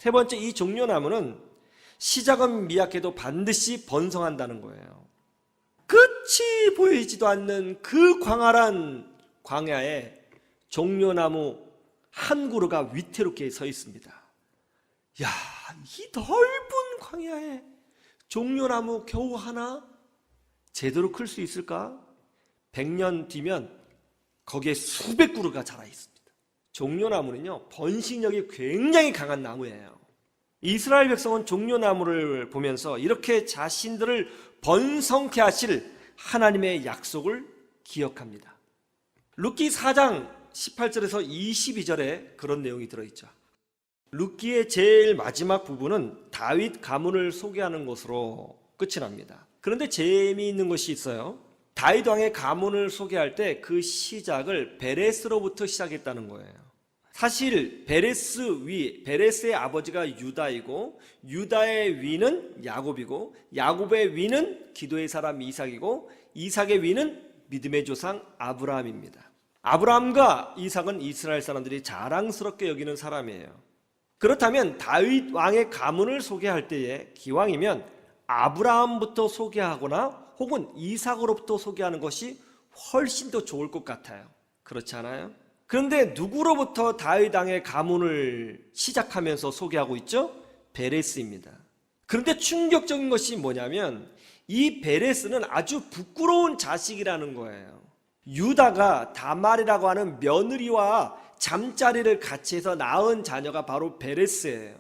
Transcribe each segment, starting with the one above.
세 번째, 이 종려나무는 시작은 미약해도 반드시 번성한다는 거예요. 끝이 보이지도 않는 그 광활한 광야에 종려나무 한 그루가 위태롭게 서 있습니다. 야, 이 넓은 광야에 종려나무 겨우 하나 제대로 클 수 있을까? 100년 뒤면 거기에 수백 그루가 자라 있습니다. 종려나무는요, 번식력이 굉장히 강한 나무예요. 이스라엘 백성은 종려나무를 보면서 이렇게 자신들을 번성케 하실 하나님의 약속을 기억합니다. 룻기 4장 18절에서 22절에 그런 내용이 들어있죠. 룻기의 제일 마지막 부분은 다윗 가문을 소개하는 것으로 끝이 납니다. 그런데 재미있는 것이 있어요. 다윗 왕의 가문을 소개할 때 그 시작을 베레스로부터 시작했다는 거예요. 사실 베레스의 아버지가 유다이고, 유다의 위는 야곱이고, 야곱의 위는 기도의 사람 이삭이고, 이삭의 위는 믿음의 조상 아브라함입니다. 아브라함과 이삭은 이스라엘 사람들이 자랑스럽게 여기는 사람이에요. 그렇다면 다윗 왕의 가문을 소개할 때에 기왕이면 아브라함부터 소개하거나 혹은 이삭으로부터 소개하는 것이 훨씬 더 좋을 것 같아요. 그렇지 않아요? 그런데 누구로부터 다윗 왕의 가문을 시작하면서 소개하고 있죠? 베레스입니다. 그런데 충격적인 것이 뭐냐면 이 베레스는 아주 부끄러운 자식이라는 거예요. 유다가 다말이라고 하는 며느리와 잠자리를 같이 해서 낳은 자녀가 바로 베레스예요.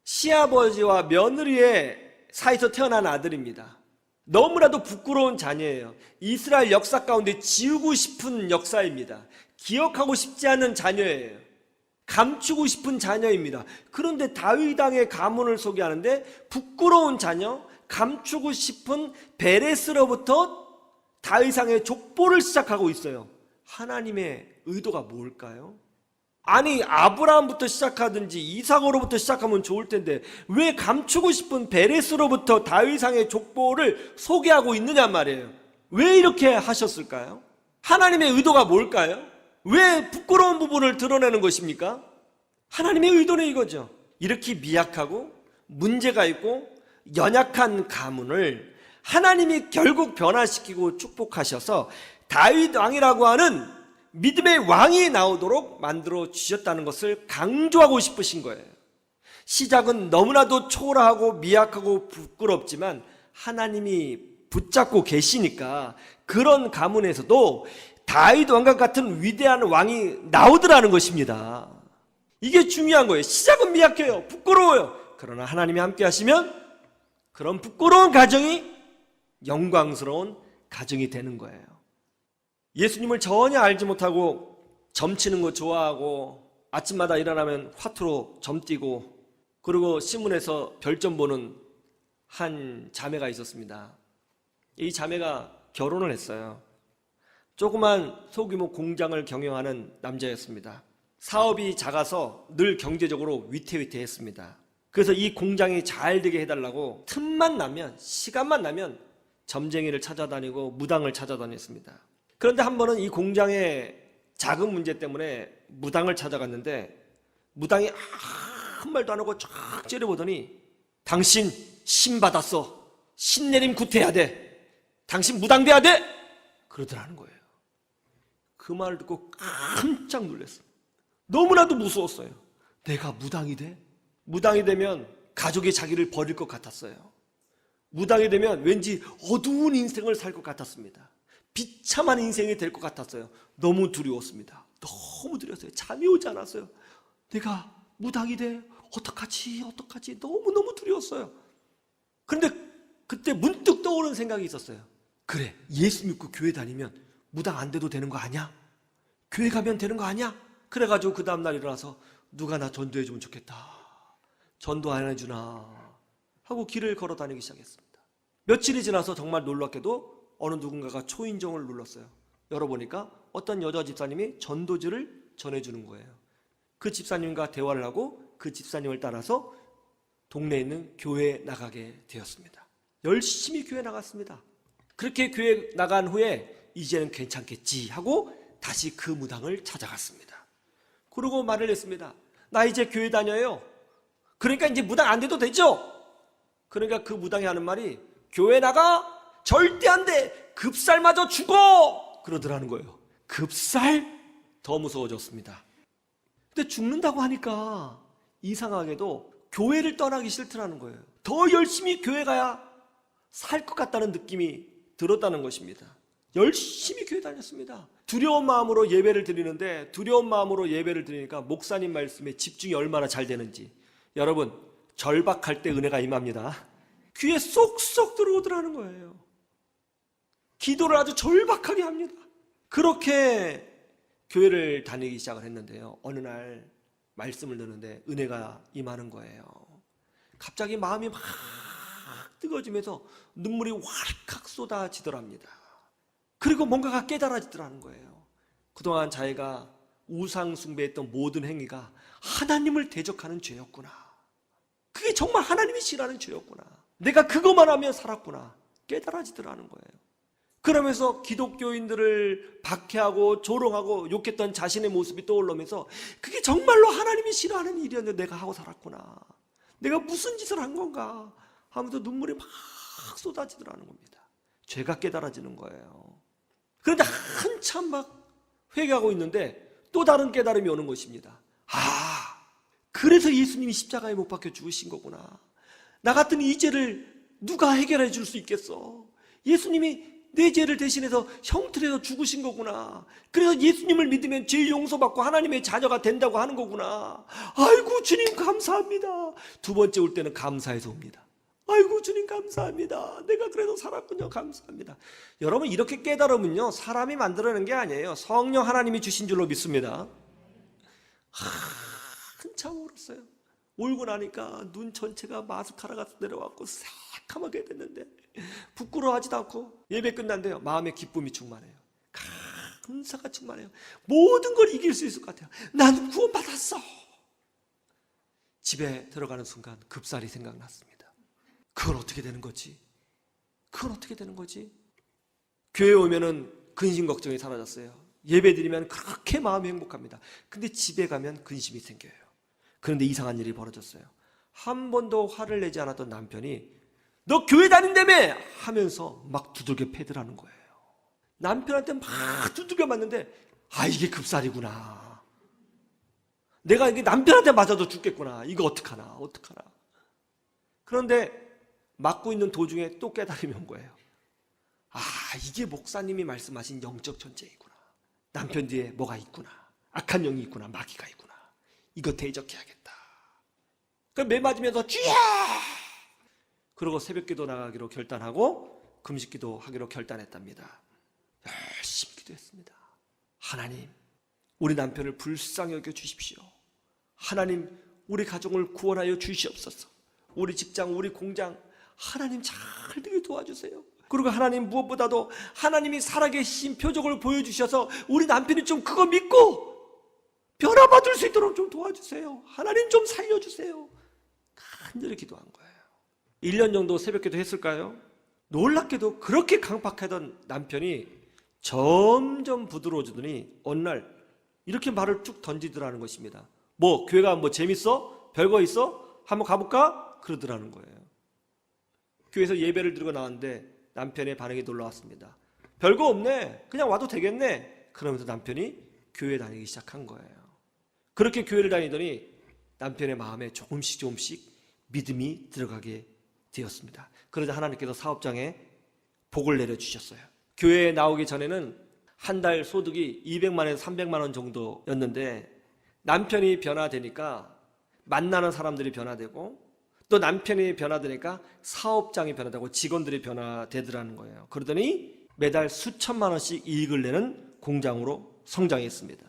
시아버지와 며느리의 사이에서 태어난 아들입니다. 너무나도 부끄러운 자녀예요. 이스라엘 역사 가운데 지우고 싶은 역사입니다. 기억하고 싶지 않은 자녀예요. 감추고 싶은 자녀입니다. 그런데 다윗 왕의 가문을 소개하는데 부끄러운 자녀, 감추고 싶은 베레스로부터 다윗 왕의 족보를 시작하고 있어요. 하나님의 의도가 뭘까요? 아니, 아브라함부터 시작하든지 이삭으로부터 시작하면 좋을 텐데 왜 감추고 싶은 베레스로부터 다윗 왕의 족보를 소개하고 있느냐 말이에요. 왜 이렇게 하셨을까요? 하나님의 의도가 뭘까요? 왜 부끄러운 부분을 드러내는 것입니까? 하나님의 의도는 이거죠. 이렇게 미약하고 문제가 있고 연약한 가문을 하나님이 결국 변화시키고 축복하셔서 다윗 왕이라고 하는 믿음의 왕이 나오도록 만들어 주셨다는 것을 강조하고 싶으신 거예요. 시작은 너무나도 초라하고 미약하고 부끄럽지만 하나님이 붙잡고 계시니까 그런 가문에서도 다윗 왕과 같은 위대한 왕이 나오더라는 것입니다. 이게 중요한 거예요. 시작은 미약해요. 부끄러워요. 그러나 하나님이 함께 하시면 그런 부끄러운 가정이 영광스러운 가정이 되는 거예요. 예수님을 전혀 알지 못하고 점치는 거 좋아하고 아침마다 일어나면 화투로 점 띄고 그리고 신문에서 별점 보는 한 자매가 있었습니다. 이 자매가 결혼을 했어요. 조그만 소규모 공장을 경영하는 남자였습니다. 사업이 작아서 늘 경제적으로 위태위태했습니다. 그래서 이 공장이 잘 되게 해달라고 틈만 나면, 시간만 나면 점쟁이를 찾아다니고 무당을 찾아다녔습니다. 그런데 한 번은 이 공장의 자금 문제 때문에 무당을 찾아갔는데 무당이 아무 말도 안 하고 쫙 째려보더니 당신 신 받았어. 신 내림 구태해야 돼. 당신 무당 돼야 돼. 그러더라는 거예요. 그 말을 듣고 깜짝 놀랐어요. 너무나도 무서웠어요. 내가 무당이 돼? 무당이 되면 가족이 자기를 버릴 것 같았어요. 무당이 되면 왠지 어두운 인생을 살 것 같았습니다. 비참한 인생이 될 것 같았어요. 너무 두려웠습니다. 너무 두려웠어요. 잠이 오지 않았어요. 내가 무당이 돼? 어떡하지? 너무너무 두려웠어요. 그런데 그때 문득 떠오르는 생각이 있었어요. 그래, 예수 믿고 교회 다니면 무당 안 돼도 되는 거 아니야? 교회 가면 되는 거 아니야? 그래가지고 그 다음날 일어나서 누가 나 전도해주면 좋겠다. 전도 안 해주나 하고 길을 걸어 다니기 시작했습니다. 며칠이 지나서 정말 놀랍게도 어느 누군가가 초인종을 눌렀어요. 열어보니까 어떤 여자 집사님이 전도지를 전해주는 거예요. 그 집사님과 대화를 하고 그 집사님을 따라서 동네에 있는 교회에 나가게 되었습니다. 열심히 교회 나갔습니다. 그렇게 교회 나간 후에 이제는 괜찮겠지 하고 다시 그 무당을 찾아갔습니다. 그러고 말을 했습니다. 나 이제 교회 다녀요. 그러니까 이제 무당 안 돼도 되죠. 그러니까 그 무당이 하는 말이 교회 나가 절대 안 돼, 급살 맞아 죽어 그러더라는 거예요. 급살? 더 무서워졌습니다. 근데 죽는다고 하니까 이상하게도 교회를 떠나기 싫더라는 거예요. 더 열심히 교회 가야 살 것 같다는 느낌이 들었다는 것입니다. 열심히 교회 다녔습니다. 두려운 마음으로 예배를 드리는데, 두려운 마음으로 예배를 드리니까 목사님 말씀에 집중이 얼마나 잘 되는지, 여러분 절박할 때 은혜가 임합니다. 귀에 쏙쏙 들어오더라는 거예요. 기도를 아주 절박하게 합니다. 그렇게 교회를 다니기 시작을 했는데요, 어느 날 말씀을 듣는데 은혜가 임하는 거예요. 갑자기 마음이 막 뜨거워지면서 눈물이 왈칵 쏟아지더랍니다. 그리고 뭔가가 깨달아지더라는 거예요. 그동안 자기가 우상 숭배했던 모든 행위가 하나님을 대적하는 죄였구나. 그게 정말 하나님이 싫어하는 죄였구나. 내가 그것만 하면 살았구나. 깨달아지더라는 거예요. 그러면서 기독교인들을 박해하고 조롱하고 욕했던 자신의 모습이 떠올르면서 그게 정말로 하나님이 싫어하는 일이었는데 내가 하고 살았구나. 내가 무슨 짓을 한 건가 하면서 눈물이 막 쏟아지더라는 겁니다. 죄가 깨달아지는 거예요. 그런데 한참 막 회개하고 있는데 또 다른 깨달음이 오는 것입니다. 그래서 예수님이 십자가에 못 박혀 죽으신 거구나. 나 같은 이 죄를 누가 해결해 줄 수 있겠어. 예수님이 내 죄를 대신해서 형틀에서 죽으신 거구나. 그래서 예수님을 믿으면 죄 용서받고 하나님의 자녀가 된다고 하는 거구나. 아이고 주님 감사합니다. 두 번째 올 때는 감사해서 옵니다. 아이고 주님 감사합니다. 내가 그래도 살았군요. 감사합니다. 여러분 이렇게 깨달으면요, 사람이 만들어낸 게 아니에요. 성령 하나님이 주신 줄로 믿습니다. 한참 울었어요. 울고 나니까 눈 전체가 마스카라가 내려왔고 새카맣게 됐는데 부끄러워하지도 않고 예배 끝난대요. 마음에 기쁨이 충만해요. 감사가 충만해요. 모든 걸 이길 수 있을 것 같아요. 나는 구원받았어. 집에 들어가는 순간 급살이 생각났습니다. 그건 어떻게 되는 거지? 그건 어떻게 되는 거지? 교회에 오면은 근심 걱정이 사라졌어요. 예배 드리면 그렇게 마음이 행복합니다. 근데 집에 가면 근심이 생겨요. 그런데 이상한 일이 벌어졌어요. 한 번도 화를 내지 않았던 남편이 너 교회 다닌다며 하면서 막 두들겨 패더라는 거예요. 남편한테 막 두들겨 맞는데 이게 급살이구나. 내가 이게 남편한테 맞아도 죽겠구나. 이거 어떡하나. 그런데 맞고 있는 도중에 또 깨달음이 온 거예요. 이게 목사님이 말씀하신 영적 전쟁이구나. 남편 뒤에 뭐가 있구나. 악한 영이 있구나. 마귀가 있구나. 이거 대적해야겠다. 그럼 매 맞으면서 주야! 그러고 새벽기도 나가기로 결단하고 금식기도 하기로 결단했답니다. 열심히 기도했습니다. 하나님, 우리 남편을 불쌍히 여겨 주십시오. 하나님, 우리 가정을 구원하여 주시옵소서. 우리 직장, 우리 공장 하나님 잘 되게 도와주세요. 그리고 하나님 무엇보다도 하나님이 살아계신 표적을 보여주셔서 우리 남편이 좀 그거 믿고 변화받을 수 있도록 좀 도와주세요. 하나님 좀 살려주세요. 간절히 기도한 거예요. 1년 정도 새벽기도 했을까요? 놀랍게도 그렇게 강박하던 남편이 점점 부드러워지더니 어느 날 이렇게 말을 쭉 던지더라는 것입니다. 뭐 교회가 뭐 재밌어? 별거 있어? 한번 가볼까? 그러더라는 거예요. 교회에서 예배를 드리고 나왔는데 남편의 반응이 놀라웠습니다. 별거 없네. 그냥 와도 되겠네. 그러면서 남편이 교회 다니기 시작한 거예요. 그렇게 교회를 다니더니 남편의 마음에 조금씩 믿음이 들어가게 되었습니다. 그러자 하나님께서 사업장에 복을 내려주셨어요. 교회에 나오기 전에는 한 달 소득이 200만에서 300만 원 정도였는데 남편이 변화되니까 만나는 사람들이 변화되고 또 남편이 변화되니까 사업장이 변화되고 직원들이 변화되더라는 거예요. 그러더니 매달 수천만 원씩 이익을 내는 공장으로 성장했습니다.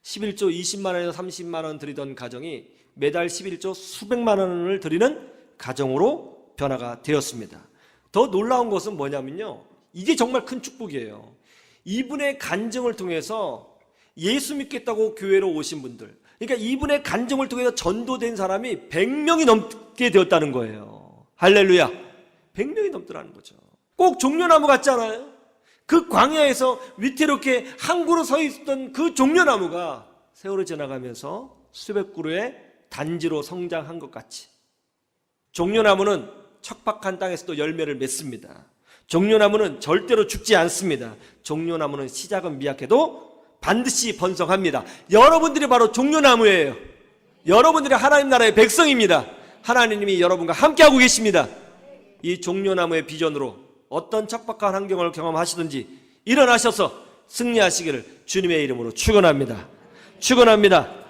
11조 20만 원에서 30만 원 드리던 가정이 매달 11조 수백만 원을 드리는 가정으로 변화가 되었습니다. 더 놀라운 것은 뭐냐면요, 이게 정말 큰 축복이에요. 이분의 간증을 통해서 예수 믿겠다고 교회로 오신 분들, 그러니까 이분의 간증을 통해서 전도된 사람이 100명이 넘게 되었다는 거예요. 할렐루야. 100명이 넘더라는 거죠. 꼭 종려나무 같지 않아요? 그 광야에서 위태롭게 한 그루 서 있던 그 종려나무가 세월이 지나가면서 수백 그루의 단지로 성장한 것 같이 종려나무는 척박한 땅에서도 열매를 맺습니다. 종려나무는 절대로 죽지 않습니다. 종려나무는 시작은 미약해도 반드시 번성합니다. 여러분들이 바로 종려나무예요. 여러분들이 하나님 나라의 백성입니다. 하나님이 여러분과 함께하고 계십니다. 이 종려나무의 비전으로 어떤 척박한 환경을 경험하시든지 일어나셔서 승리하시기를 주님의 이름으로 축원합니다. 축원합니다.